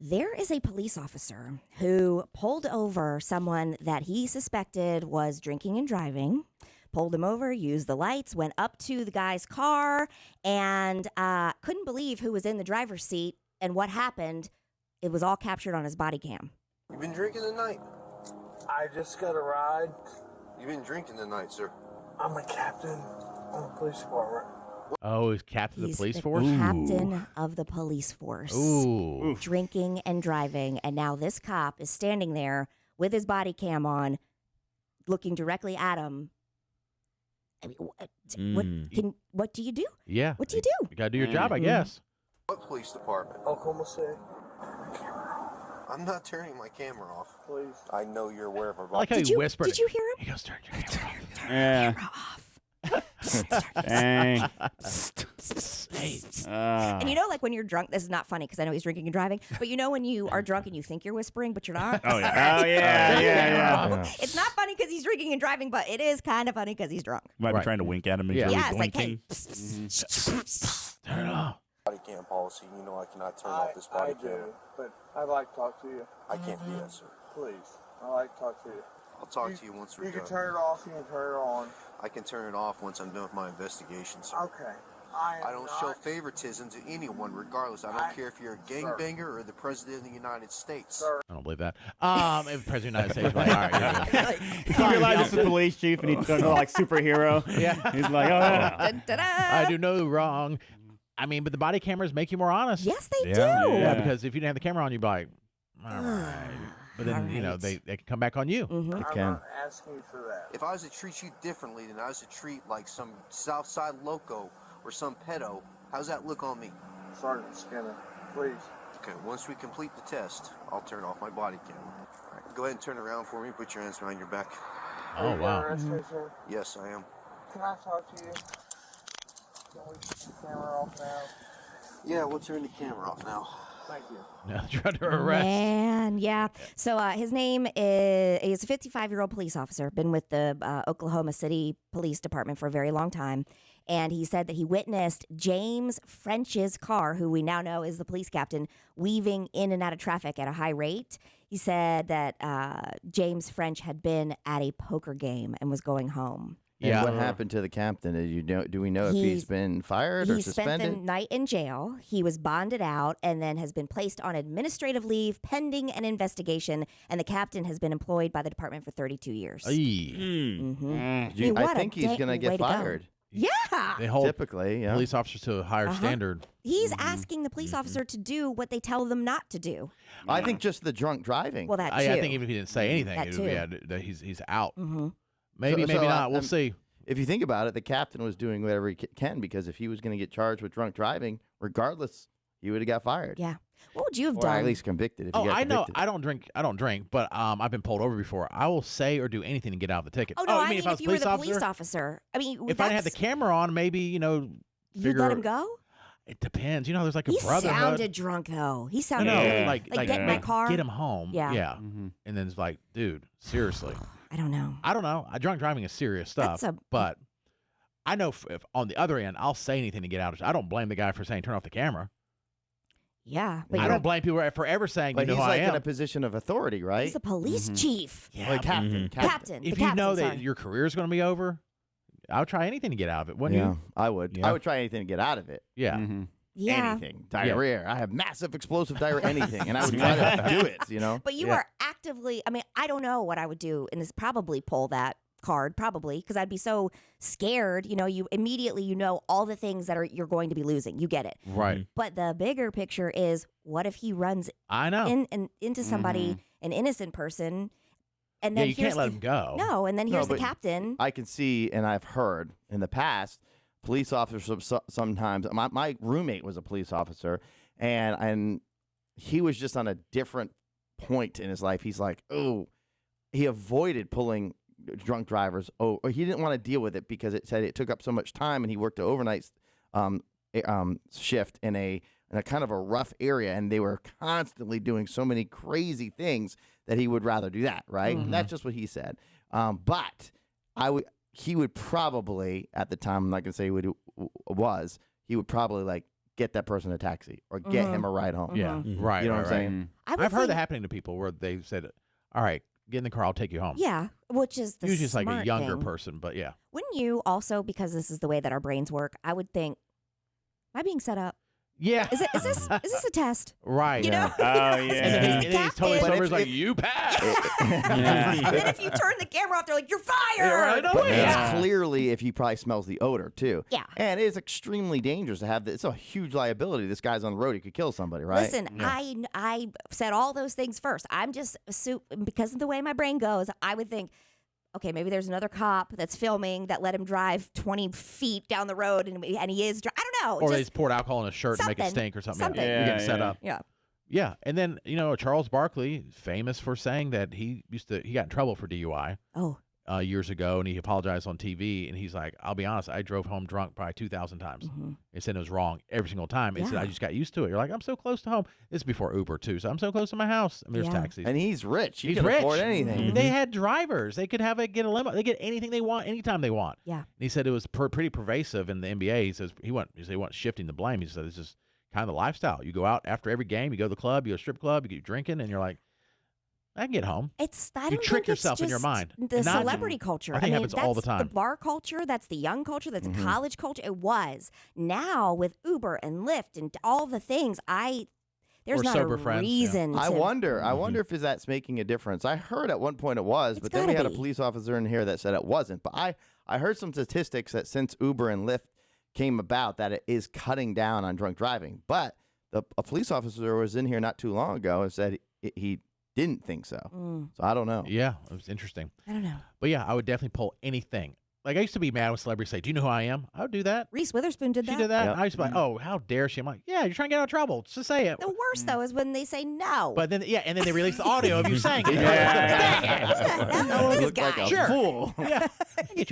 There is a police officer who pulled over someone that he suspected was drinking and driving, pulled him over, used the lights, went up to the guy's car, and couldn't believe who was in the driver's seat and what happened. It was all captured on his body cam. You've been drinking tonight? I just got a ride. You've been drinking tonight, sir. I'm a captain on the police department. Oh, he's captain of the police force? Captain of the police force. Ooh. Drinking and driving. And now this cop is standing there with his body cam on, looking directly at him. I mean, what do you do? Yeah. What do you do? You got to do your job, I guess. What police department? Oklahoma City. I'm not turning my camera off. Please. I know you're aware of our I like how he whispered. Did you hear him? He goes, turn your camera off. Yeah. Camera off. Dang. And you know, like when you're drunk, this is not funny because I know he's drinking and driving, but you know when you are drunk and you think you're whispering, but you're not? Oh, yeah. Oh, yeah. It's not funny because he's drinking and driving, but it is kind of funny because he's drunk. Might be trying to wink at him and he's really Yeah, it's like, blinking. hey. Turn it off. body cam policy. You know I cannot turn off this body I camera. do, but I'd like to talk to you. I can't do that, sir. Please. I'd like to talk to you. I'll talk to you once we're You done. can turn it off, you can turn it on. I can turn it off once I'm done with my investigation, sir. Okay. I don't show favoritism to anyone, regardless. I don't care if you're a gangbanger or the president of the United States. Sir. I don't believe that. If the president of the United States, like, all right, yeah. You realize it's the police chief and he's going to go like superhero. Yeah. He's like, oh, yeah. Dun, dun, dun. I do no wrong. I mean, but the body cameras make you more honest. Yes, they Yeah. do. Yeah, because if you didn't have the camera on, you'd be like, all right. But then, All you know, right. they can come back on you. Mm-hmm. I'm can. not asking you for that. If I was to treat you differently than I was to treat like some Southside loco or some pedo, how's that look on me? Sergeant Skinner, please. Okay, once we complete the test, I'll turn off my body camera. All right, go ahead and turn around for me. Put your hands behind your back. Oh, Are you wow. arrest me, sir? Yes, I am. Can I talk to you? Can we put the camera off now? Yeah, we'll turn the camera off now. Thank you. Now they're under arrest. Man, yeah. So his name is, he's a 55-year-old police officer, been with the Oklahoma City Police Department for a very long time. And he said that he witnessed James French's car, who we now know is the police captain, weaving in and out of traffic at a high rate. He said that James French had been at a poker game and was going home. And what happened to the captain? Do we know if he's been fired or He suspended? spent the night in jail. He was bonded out and then has been placed on administrative leave pending an investigation. And the captain has been employed by the department for 32 years. I what a think he's going to way get to go. fired. Yeah. They hold Typically, yeah. police officers to a higher standard. He's asking the police officer to do what they tell them not to do. I think just the drunk driving. Well, that too. I think even if he didn't say anything, That it too. would be, that he's out. Mm-hmm. Maybe, maybe not. We'll see. If you think about it, the captain was doing whatever he can because if he was going to get charged with drunk driving, regardless, he would have got fired. Yeah. What would you have Or done? at least convicted. If he Oh, got I know. convicted. I don't drink, but I've been pulled over before. I will say or do anything to get out of the ticket. Oh, no, I mean, if I was if you were the police police officer. I mean, if I didn't have the camera on, maybe, you'd figure, let him go? It depends. There's like a He brotherhood. sounded drunk, though. He sounded No, really, like get in my car. Get him home. Yeah. Yeah. And then it's like, dude, seriously. I don't know. Drunk driving is serious stuff. That's but I know if on the other end, I'll say anything to get out of it. I don't blame the guy for saying turn off the camera. Yeah. But I don't blame people for ever saying, But you know he's who like I am. in a position of authority, right? he's the police chief. Yeah, Like captain. Captain. If the you captain, know that sorry. your career is going to be over, I would try anything to get out of it, wouldn't Yeah, you? I would. Yeah. I would try anything to get out of it. Yeah. Yeah. Anything. Diarrhea. I have massive explosive diarrhea. Anything. And I would try to do it, But you are actively, I mean, I don't know what I would do, and this probably pull that card, probably, because I'd be so scared. You immediately, all the things that you're going to be losing. You get it. Right. But the bigger picture is, what if he runs I know. into somebody, an innocent person, and then you can't let him go. No, and then here's the but captain. I can see, and I've heard in the past, police officers sometimes. My roommate was a police officer, and he was just on a different point in his life. He's like, he avoided pulling drunk drivers. Or he didn't want to deal with it because it said it took up so much time, and he worked an overnight shift in a kind of a rough area, and they were constantly doing so many crazy things that he would rather do that, right? And that's just what he said. But he would probably, at the time, I'm not going to say he would probably like get that person a taxi or get him a ride home. Yeah, right. You know what I'm right. saying? I would I've heard think- that happening to people where they said, "All right, get in the car, I'll take you home." Yeah, which is the Usually it's like a smart younger thing. person, but yeah. Wouldn't you also, because this is the way that our brains work, I would think, am I being set up? Yeah. Is this a test? Right. You know? Oh, And yeah. then, Is and the then he's totally captain- sober. But He's like, if- "You passed." And then if you turn the camera off, they're like, "You're fired." right, no But way. it's clearly if he probably smells the odor too. Yeah. And it's extremely dangerous to have this. It's a huge liability. This guy's on the road. He could kill somebody, right? Listen, I said all those things first. I'm just because of the way my brain goes, I would think, okay, maybe there's another cop that's filming that let him drive 20 feet down the road, and he is. I don't know. Or they just just poured alcohol in a shirt to make it something. stink or something. Something. You're getting Yeah, set yeah. up. yeah. Yeah, and then Charles Barkley, famous for saying that he got in trouble for DUI Oh, years ago, and he apologized on TV, and he's like, "I'll be honest, I drove home drunk probably 2,000 times." He said it was wrong every single time. He said, Yeah. "I just got used to it." You're like, "I'm so close to home." This is before Uber too, so I'm so close to my house. I mean, there's Yeah. taxis. And he's rich. He He's can rich. afford anything. They had drivers. They could get a limo. They get anything they want anytime they want. yeah. And he said it was pretty pervasive in the NBA. He says he wasn't shifting the blame. He said this is kind of the lifestyle. You go out after every game, you go to the club, you go to strip club, you get drinking, and you're like, I can get home. I You don't trick think it's yourself in your just mind. The And not- celebrity culture. I think it mean, happens all the that's time. The bar culture. That's the young culture. That's Mm-hmm. the college culture. It was. Now with Uber and Lyft and all the things, there's Or not sober a friends, yeah. reason. I to, wonder if that's making a difference. I heard at one point it was, It's but then we gotta had a be. police officer in here that said it wasn't. But I heard some statistics that since Uber and Lyft came about, that it is cutting down on drunk driving. But a police officer was in here not too long ago and said he didn't think so. So I don't know. Yeah, it was interesting. I don't know. But yeah, I would definitely pull anything. Like I used to be mad when celebrities say, "Do you know who I am?" I would do that. Reese Witherspoon did She that. did that. Yep. I used to be like, "Oh, how dare she?" I'm like, "Yeah, you're trying to get out of trouble. Just say it." The worst though is when they say no. But then, yeah, and then they release the audio of you saying it. Yeah. What the hell is You this look like guy? a Sure. fool. Yeah.